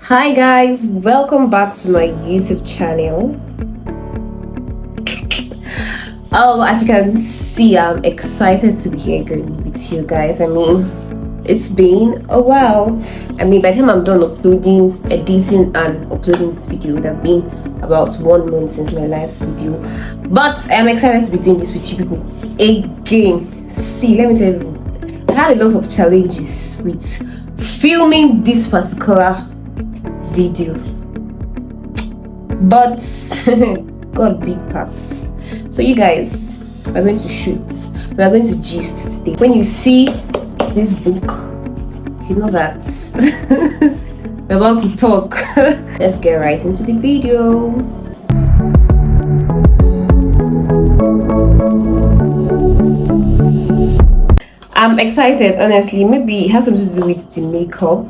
Hi guys, welcome back to my YouTube channel. As you can see, I'm excited to be here again with you guys. It's been a while. By the time I'm done editing and uploading this video, it would have been about 1 month since my last video. But I'm excited to be doing this with you people again. See, let me tell you, I had a lot of challenges with filming this particular video, but got a big pass. So you guys, we're going to shoot, we're going to gist today. When you see this book, you know that we're about to talk. Let's get right into the video. I'm excited, honestly. Maybe it has something to do with the makeup.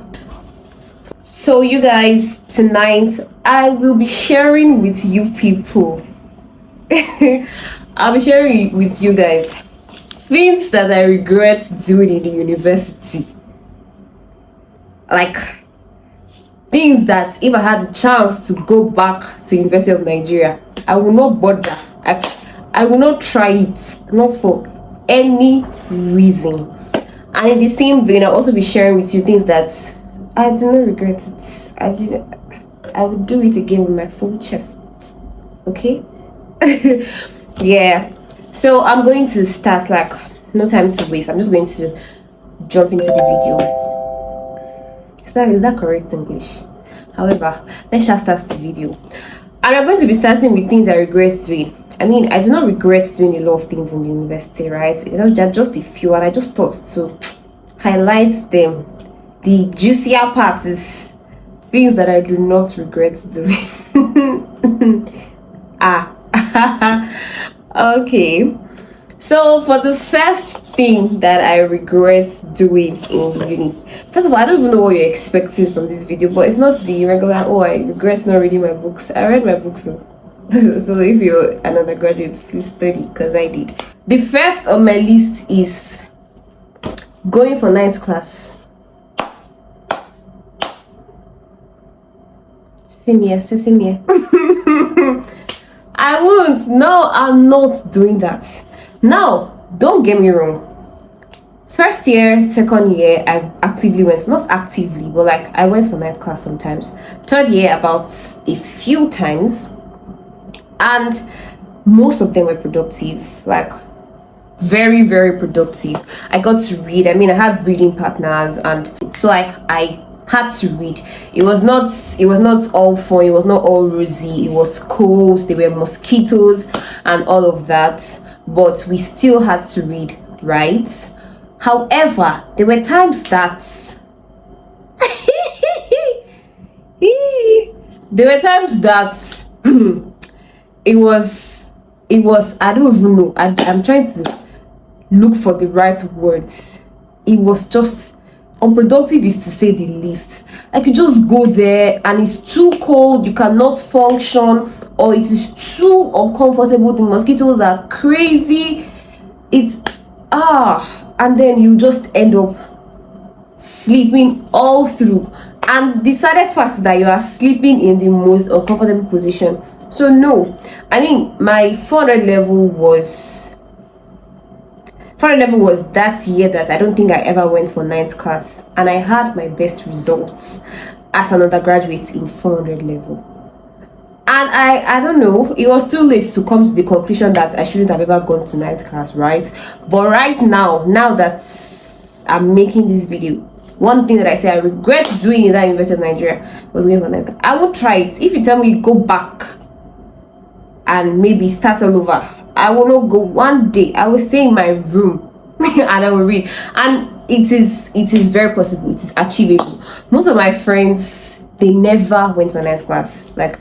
So you guys, tonight I will be sharing with you people I'll be sharing with you guys things that I regret doing in the university. Like things that if I had the chance to go back to University of Nigeria, I will not bother. I will not try it, not for any reason. And in the same vein, I'll also be sharing with you things that I do not regret it. I would do it again with my full chest. Okay? Yeah. So I'm going to start, like, no time to waste. I'm just going to jump into the video. Is that correct English? However, let's just start the video. And I'm going to be starting with things I regret doing. I do not regret doing a lot of things in the university, right? There are just a few, and I just thought to highlight them. The juicier part is things that I do not regret doing. Okay. So for the first thing that I regret doing in uni, first of all, I don't even know what you're expecting from this video, but it's not the regular, I regret not reading my books. I read my books. So if you're an undergraduate, please study, because I did. The first on my list is going for night class. Same here. I won't. No, I'm not doing that. Now, don't get me wrong. First year, second year, I actively went, not actively, but like I went for night class sometimes. Third year, about a few times. And most of them were productive, like very, very productive. I got to read. I had reading partners, and so I had to read. It was not all fun, it was not all rosy, it was cold, there were mosquitoes and all of that, but we still had to read, right? However, there were times that it was I don't even know, I'm trying to look for the right words. It was just unproductive, is to say the least. Like, you just go there and it's too cold, you cannot function, or it is too uncomfortable, the mosquitoes are crazy, and then you just end up sleeping all through. And the saddest part is that you are sleeping in the most uncomfortable position. So no, my 400 level was that year that I don't think I ever went for ninth class, and I had my best results as an undergraduate in 400 level. And I don't know, it was too late to come to the conclusion that I shouldn't have ever gone to ninth class, right? But right now that I'm making this video, one thing that I say I regret doing in that University of Nigeria was going for ninth class. I would try it. If you tell me go back and maybe start all over, I will not go. One day I will stay in my room and I will read. And it is very possible, it is achievable. Most of my friends, they never went to a night class. Like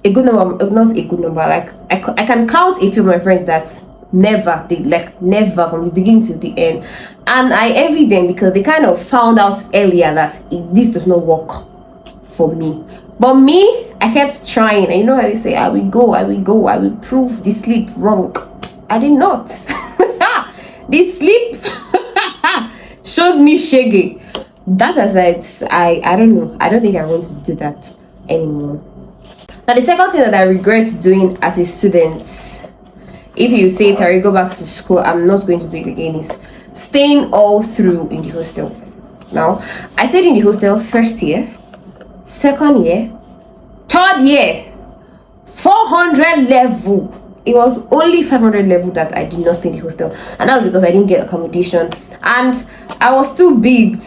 a good number, not a good number, like I can count a few of my friends that never never from the beginning to the end. And I envy them because they kind of found out earlier that this does not work for me. But me, I kept trying, and you know, I would say, I will go, prove the sleep wrong. I did not. The sleep showed me shaggy. That aside, I don't know. I don't think I want to do that anymore. Now, the second thing that I regret doing as a student, if you say, Terry, go back to school, I'm not going to do it again, is staying all through in the hostel. Now, I stayed in the hostel first year, second year, third year, 400 level. It was only 500 level that I did not stay in the hostel, and that was because I didn't get accommodation, and I was too big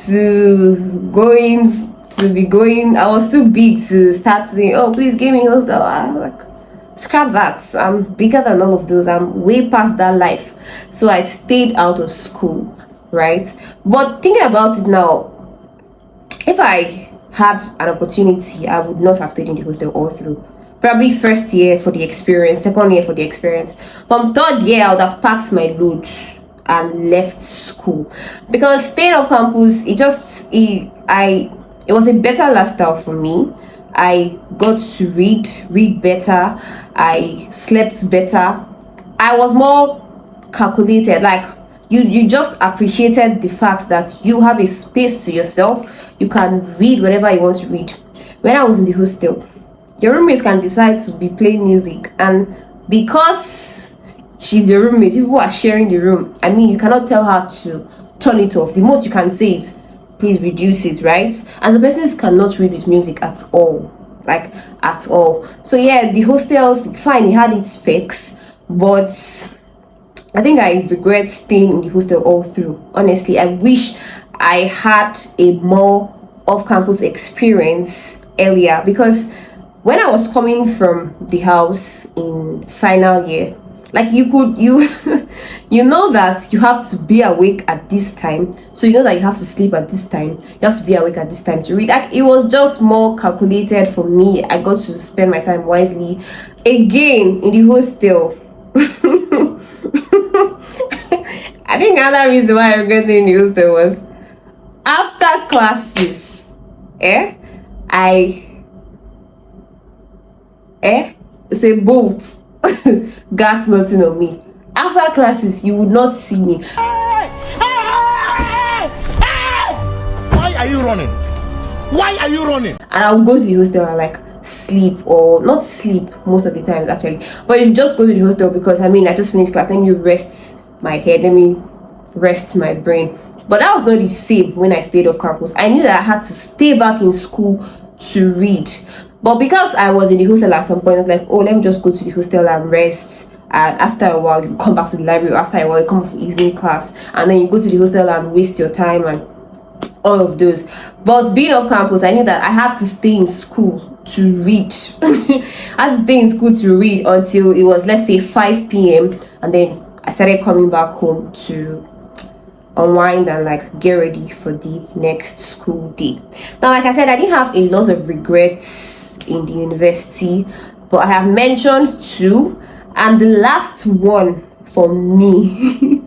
I was too big to start saying, oh, please give me hostel. I'm like, scrap that. I'm bigger than all of those. I'm way past that life. So I stayed out of school, right? But thinking about it now, if I had an opportunity, I would not have stayed in the hostel all through. Probably first year for the experience, second year for the experience. From third year, I would have packed my load and left school, because staying off campus, it was a better lifestyle for me. I got to read better. I slept better. I was more calculated. Like, you just appreciated the fact that you have a space to yourself. You can read whatever you want to read. When I was in the hostel, your roommate can decide to be playing music, and because she's your roommate, people are sharing the room. I mean, you cannot tell her to turn it off. The most you can say is, please reduce it, right? And the persons cannot read with music at all, like at all. So yeah, the hostels, fine, it had its specs, but I think I regret staying in the hostel all through. Honestly, I wish I had a more off-campus experience earlier, because when I was coming from the house in final year, like you you know that you have to be awake at this time, so you know that you have to sleep at this time, you have to be awake at this time to read. Like, it was just more calculated for me. I got to spend my time wisely. Again, in the hostel, I think another reason why I regret in the hostel was after classes, say both got nothing on me. After classes, you would not see me. Why are you running? Why are you running? And I'll go to the hostel and like sleep, or not sleep most of the times actually, but you just go to the hostel because I just finished class, let me rest my head, let me rest my brain. But that was not the same when I stayed off campus. I knew that I had to stay back in school to read. But because I was in the hostel at some point, I was like, oh, let me just go to the hostel and rest. And after a while, you come back to the library. After a while, you come for evening class. And then you go to the hostel and waste your time and all of those. But being off campus, I knew that I had to stay in school to read. I had to stay in school to read until it was, let's say, 5 p.m. And then I started coming back home to unwind and like get ready for the next school day. Now, like I said, I didn't have a lot of regrets in the university, but I have mentioned two, and the last one for me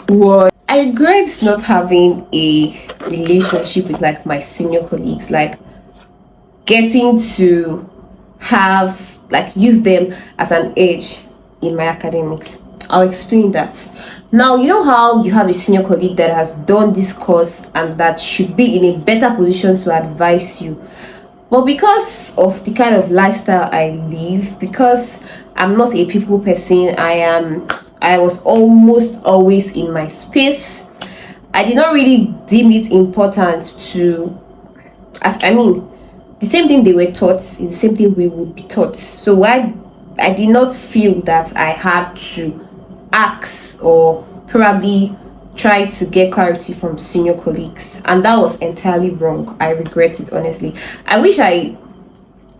was I regret not having a relationship with like my senior colleagues, like getting to have use them as an edge in my academics. I'll explain that. Now, you know how you have a senior colleague that has done this course and that should be in a better position to advise you. But because of the kind of lifestyle I live, because I'm not a people person, I was almost always in my space. I did not really deem it important to, the same thing they were taught is the same thing we would be taught. So I did not feel that I had to ask or probably try to get clarity from senior colleagues, and that was entirely wrong. I regret it, honestly. I wish I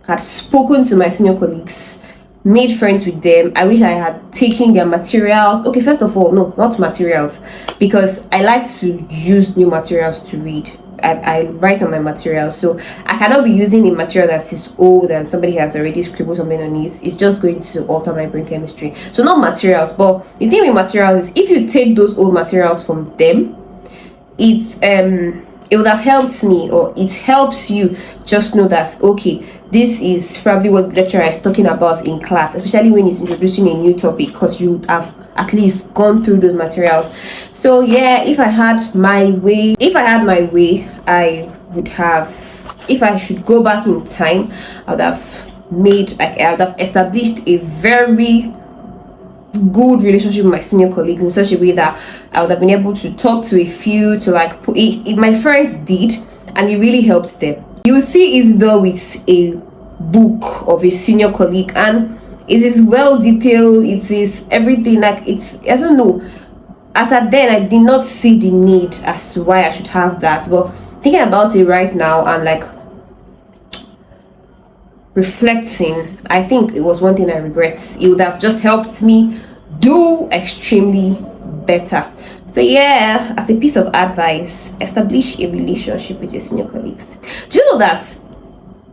had spoken to my senior colleagues, made friends with them. I wish I had taken their materials. Okay, first of all, no, not materials, because I like to use new materials to read. I write on my materials, so I cannot be using a material that is old and somebody has already scribbled something on it. It's just going to alter my brain chemistry. So not materials, but the thing with materials is if you take those old materials from them, it would have helped me, or it helps you just know that, okay, this is probably what the lecturer is talking about in class, especially when it's introducing a new topic, because you would have at least gone through those materials. So yeah, if I had my way, I would have, if I should go back in time, I would have established a very good relationship with my senior colleagues in such a way that I would have been able to talk to a few, to like put it, my friends did, and it really helped them. You will see Isidore with a book of a senior colleague, and it is well detailed, it is everything, like it's, I don't know, as at then I did not see the need as to why I should have that, but thinking about it right now and like reflecting, I think it was one thing I regret. It would have just helped me do extremely better. So yeah, as a piece of advice, establish a relationship with your senior colleagues. Do you know that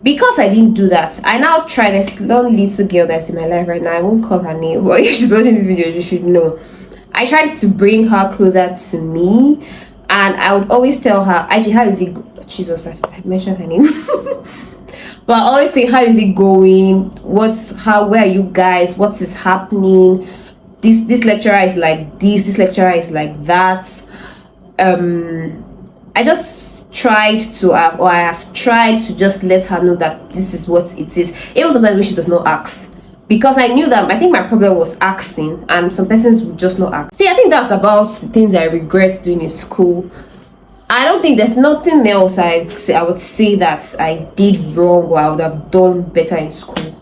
because I didn't do that, I now try this one little girl that's in my life right now, I won't call her name, but if she's watching this video, you should know, I tried to bring her closer to me, and I would always tell her, actually, how is it Jesus, I mentioned her name. But I always say, how is it going? Where are you guys? What is happening? This lecturer is like this lecturer is like that. I just tried to I have tried to just let her know that this is what it is. It was sometimes when she does not ask, because I knew that I think my problem was asking, and some persons would just not ask. See, I think that's about the things I regret doing in school. I don't think there's nothing else I would say that I did wrong or I would have done better in school.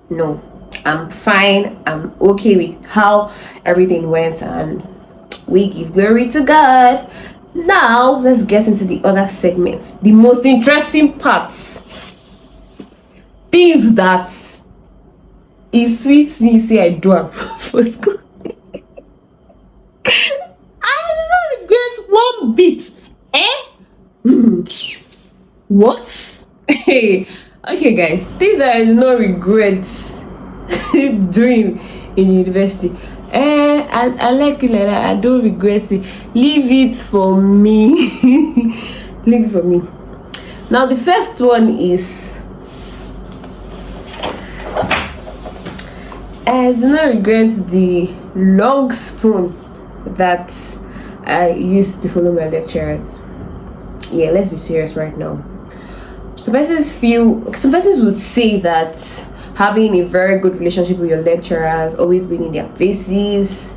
No, I'm fine. I'm okay with how everything went, and we give glory to God. Now let's get into the other segments, the most interesting parts, things that it sweets me say I do am for school. One bit, what? Hey, okay guys, things that I do not regret doing in university, I like it like that. I don't regret it. Leave it for me. Leave it for me. Now the first one is, I do not regret the long spoon that I used to follow my lecturers. Yeah, let's be serious right now. Some persons would say that having a very good relationship with your lecturers, always being in their faces,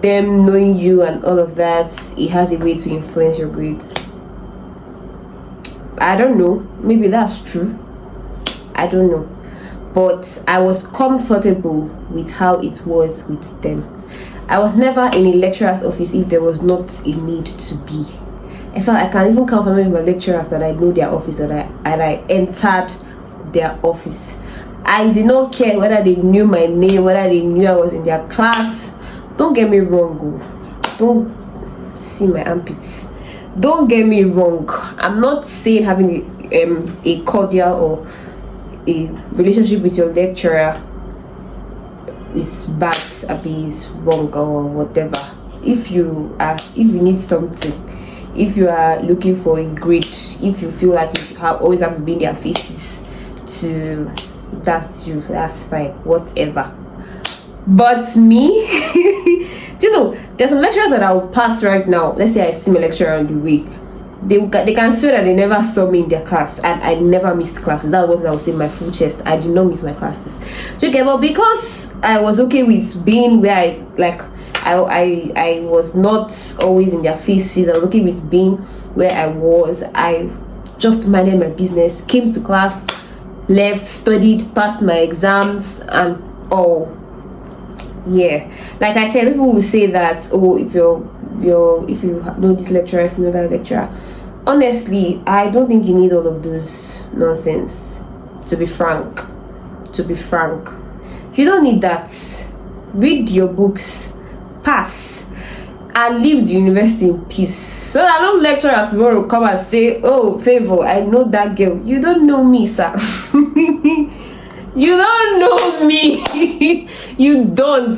them knowing you and all of that, it has a way to influence your grades. I don't know, maybe that's true, I don't know, but I was comfortable with how it was with them. I was never in a lecturer's office if there was not a need to be. In fact, I can even count how many of my lecturers that I know their office and I entered their office. I did not care whether they knew my name, whether they knew I was in their class. Don't get me wrong. Don't see my armpits. Don't get me wrong. I'm not saying having a cordial or a relationship with your lecturer is bad, is wrong or whatever. If you need something, if you are looking for a grade, if you feel like you always have to be in their faces to, that's fine, whatever. But me, do you know, there's some lecturers that I will pass right now. Let's say I see my lecturer on the way, they can say that they never saw me in their class, and I never missed classes. That wasn't, I was saying my full chest, I did not miss my classes. Okay, but because I was okay with being where I was not always in their faces, I was okay with being where I was. I just minded my business, came to class, left, studied, passed my exams, and all. Yeah, like I said, people will say that, oh, if you know this lecturer, if you know that lecturer. Honestly, I don't think you need all of those nonsense. To be frank, you don't need that. Read your books, pass, and leave the university in peace. So I don't lecturer tomorrow come and say, oh, favor, I know that girl. You don't know me, sir. You don't know me. You don't,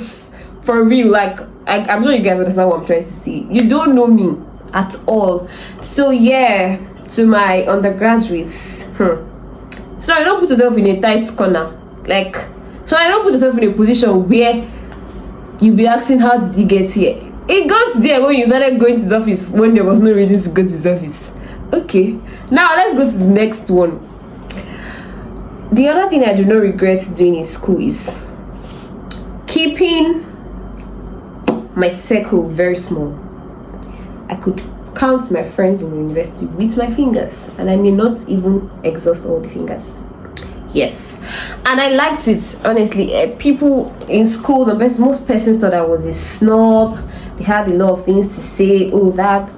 for real. Like, I'm sure you guys understand what I'm trying to say. You don't know me at all. So yeah, to my undergraduates, so I don't put yourself in a tight corner. Like, so I don't put yourself in a position where you'll be asking, how did he get here? He got there when you started going to his office, when there was no reason to go to his office. Okay, now let's go to the next one. The other thing I do not regret doing in school is keeping my circle very small. I could count my friends in university with my fingers, and I may not even exhaust all the fingers. Yes, and I liked it, honestly. People in schools, most persons thought I was a snob. They had a lot of things to say. Oh, that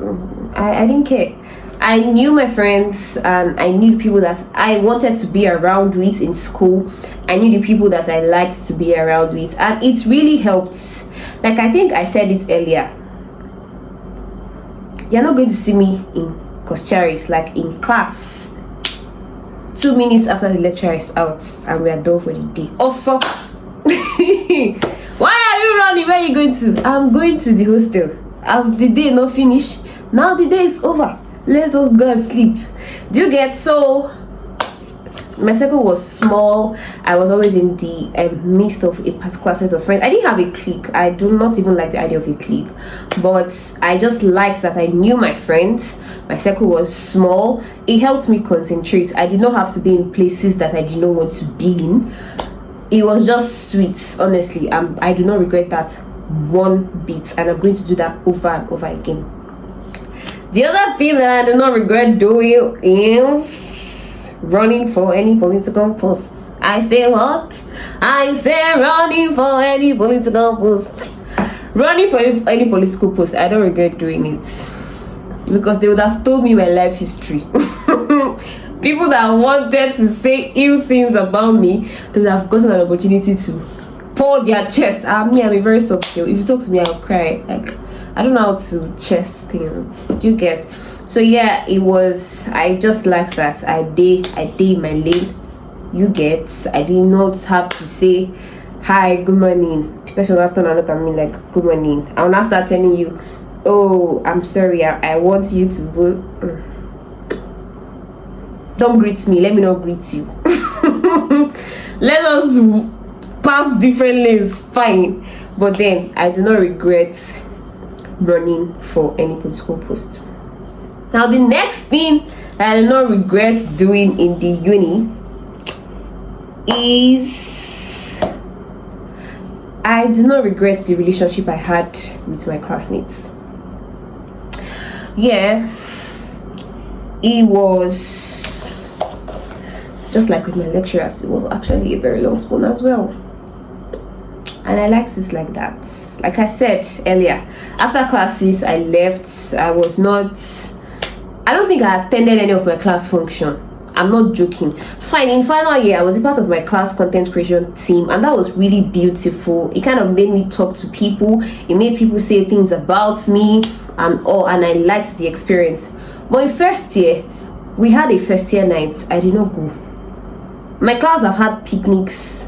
I didn't care. I knew my friends, and I knew people that I wanted to be around with in school. I knew the people that I liked to be around with, and it really helped. Like, I think I said it earlier, you're not going to see me in Costaris, like in class 2 minutes after the lecturer is out and we are done for the day. Also, why are you running? Where are you going to? I'm going to the hostel. As the day not finished, now the day is over. Let us go and sleep. Do you get? So my circle was small. I was always in the midst of a particular set of friends. I didn't have a clique. I do not even like the idea of a clique, but I just liked that I knew my friends. My circle was small. It helped me concentrate. I did not have to be in places that I did not want to be in. It was just sweet, honestly. I do not regret that one bit, and I'm going to do that over and over again. The other thing that I do not regret doing is running for any political posts. I say what? I say running for any political post. Running for any political post, I don't regret doing it, because they would have told me my life history. People that wanted to say ill things about me, they would have gotten an opportunity to pour their chest. I'm a very soft girl. If you talk to me, I'll cry. Like, I don't know how to chest things. Do you get? So yeah, it was. I just liked that. I did my lane. You get? I did not have to say hi, good morning. The person that turn and look at me like, good morning. I will not start telling you, oh, I'm sorry, I want you to vote. Don't greet me. Let me not greet you. Let us pass different lanes. Fine. But then I do not regret running for any political post. Now the next thing that I do not regret doing in the uni is I do not regret the relationship I had with my classmates. Yeah, it was just like with my lecturers. It was actually a very long spoon as well, and I liked it like that. Like I said earlier, after classes I left. I don't think I attended any of my class function. I'm not joking. Fine, in final year I was a part of my class content creation team, and that was really beautiful. It kind of made me talk to people. It made people say things about me and all, and I liked the experience. But in first year, we had a first year night. I did not go. My class have had picnics.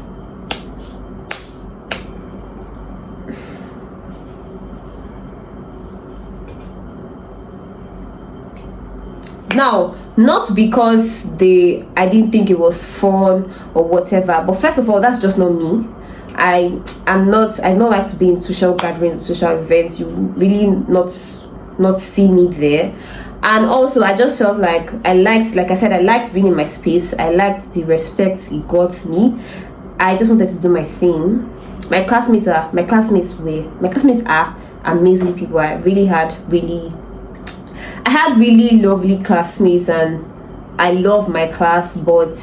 Now, not because I didn't think it was fun or whatever, but first of all, that's just not me. I don't like to be in social gatherings, social events. You really not see me there. And also, I just felt like I liked being in my space. I liked the respect it got me. I just wanted to do my thing. My classmates are amazing people. I had really lovely classmates, and I love my class. But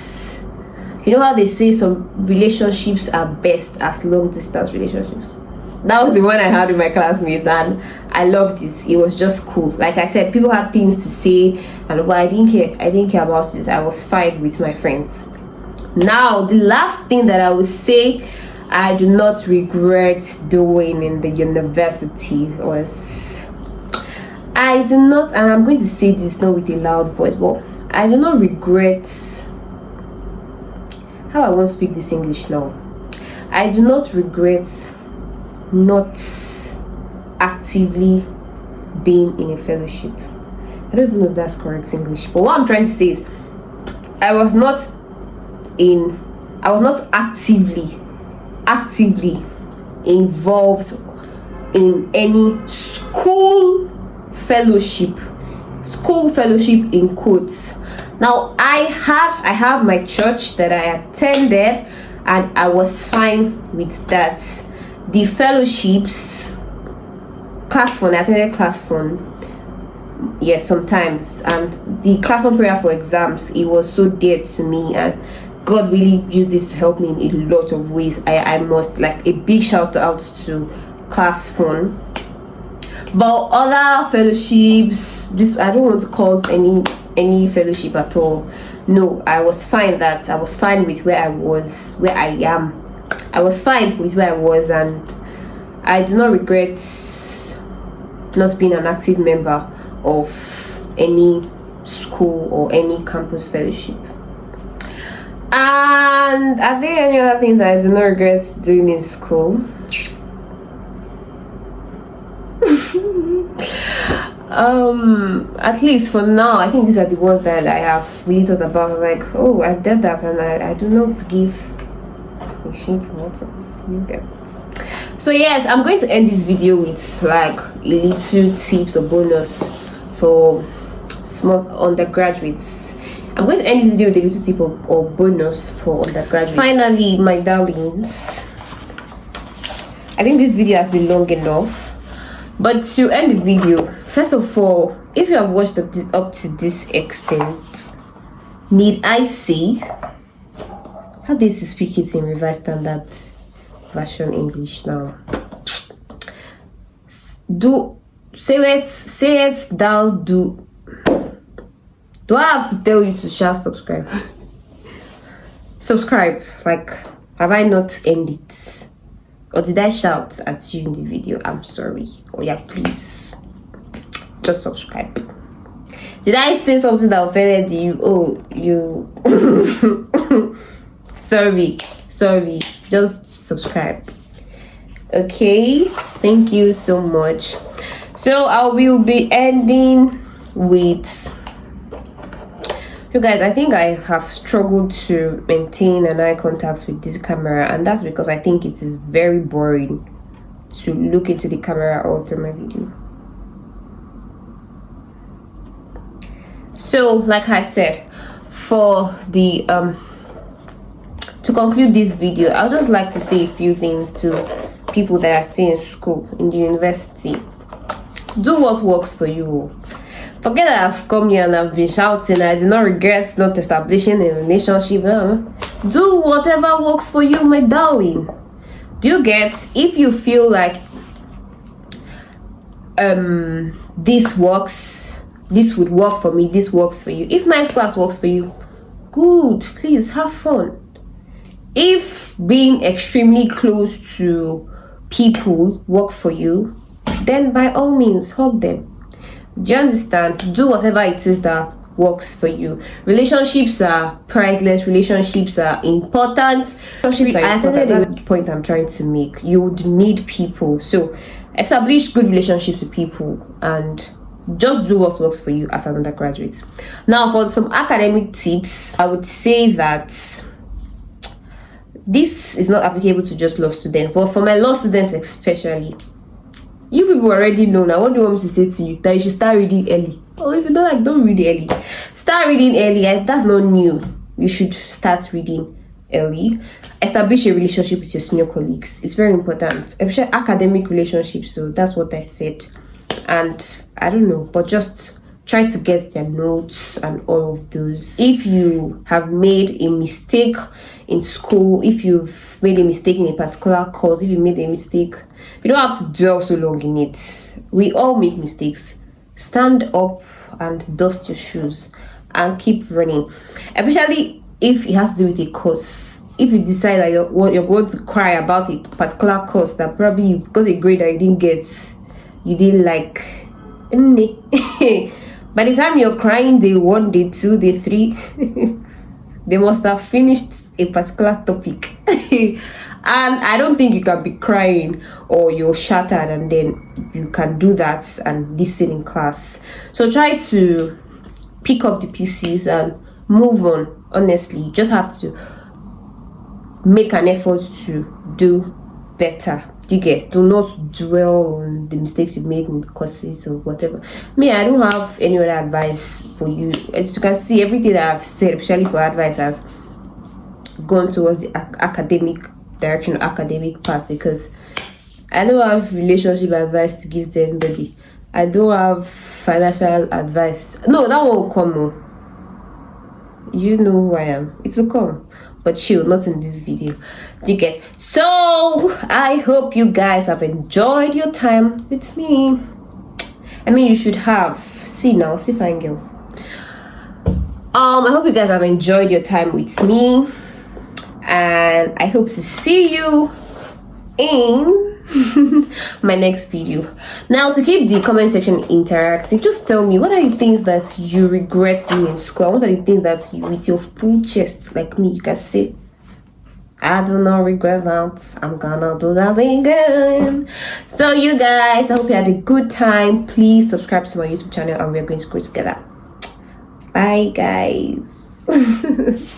you know how they say some relationships are best as long distance relationships? That was the one I had with my classmates, and I loved it. It was just cool. Like I said, people had things to say, and but I didn't care about it. I was fine with my friends. Now, the last thing that I would say I do not regret doing in the university was, I do not, and I'm going to say this not with a loud voice, but I do not regret, how I won't speak this English now. I do not regret not actively being in a fellowship. I don't even know if that's correct English, but what I'm trying to say is I was not actively involved in any school fellowship in quotes. Now I have my church that I attended, and I was fine with that. The fellowships, class fund, I attended class fund, yes, sometimes, and the class fund prayer for exams, it was so dear to me, and God really used it to help me in a lot of ways. I must, like, a big shout out to class fund. But other fellowships, this I don't want to call any fellowship at all. No, I was fine with where I was, where I am. I was fine with where I was, and I do not regret not being an active member of any school or any campus fellowship. And are there any other things I do not regret doing in school? At least for now, I think these are the ones that I have really thought about. Like, oh, I did that, and I do not give a shit about it. You get it. So yes, I'm going to end this video with like a little tips or bonus for small undergraduates. I'm going to end this video with a little tip or bonus for undergraduates. Finally, my darlings, I think this video has been long enough. But to end the video, first of all, if you have watched up to this extent, need I say, how does you speak it in Revised Standard Version English now? Say it, thou do. Do I have to tell you to share subscribe? Subscribe, like, have I not ended it? Or did I shout at you in the video? I'm sorry. Oh yeah, please just subscribe. Did I say something that offended you? Oh, you sorry, just subscribe. Okay, thank you so much. So I will be ending with, you guys, I think I have struggled to maintain an eye contact with this camera, and that's because I think it is very boring to look into the camera all through my video. So like I said, for the to conclude this video, I would just like to say a few things to people that are still in school, in the university. Do what works for you. Forget that I've come here and I've been shouting. I do not regret not establishing a relationship. Do whatever works for you, my darling. Do you get? If you feel like this works, this would work for me, this works for you. If night class works for you, good. Please have fun. If being extremely close to people work for you, then by all means hug them. Do you understand? Do whatever it is that works for you. Relationships are priceless. Relationships are important. Relationships are important. That's the point I'm trying to make. You would need people. So establish good relationships with people and just do what works for you as an undergraduate. Now, for some academic tips, I would say that this is not applicable to just law students, but for my law students especially, you people already know now. What do you want me to say to you? That you should start reading early. Or if you don't like, don't read early. Start reading early. That's not new. You should start reading early. Establish a relationship with your senior colleagues. It's very important, especially academic relationships. So that's what I said. And I don't know, but just try to get their notes and all of those. If you have made a mistake in school, if you've made a mistake in a particular course, if you made a mistake, you don't have to dwell so long in it. We all make mistakes. Stand up and dust your shoes and keep running. Especially if it has to do with a course. If you decide that you're going to cry about a particular course that probably you got a grade that you didn't like. By the time you're crying day 1, day 2, day 3, they must have finished a particular topic. And I don't think you can be crying or you're shattered and then you can do that and listen in class. So try to pick up the pieces and move on. Honestly, you just have to make an effort to do better. You get, do not dwell on the mistakes you made in the courses or whatever. Me, I don't have any other advice for you. As you can see, everything that I've said, especially for advice, has gone towards the academic direction, academic part, because I don't have relationship advice to give to anybody. I don't have financial advice. No, that won't come. No. You know who I am. It will come, but chill, not in this video. Do you get? So I hope you guys have enjoyed your time with me. I mean, you should have. See now, see fine girl. I hope you guys have enjoyed your time with me, and I hope to see you in my next video. Now, to keep the comment section interactive, just tell me, what are the things that you regret doing in school? What are the things that you, with your full chest like me, you can say, I do not regret that, I'm gonna do that again. So you guys, I hope you had a good time. Please subscribe to my YouTube channel and we're going to grow together. Bye guys.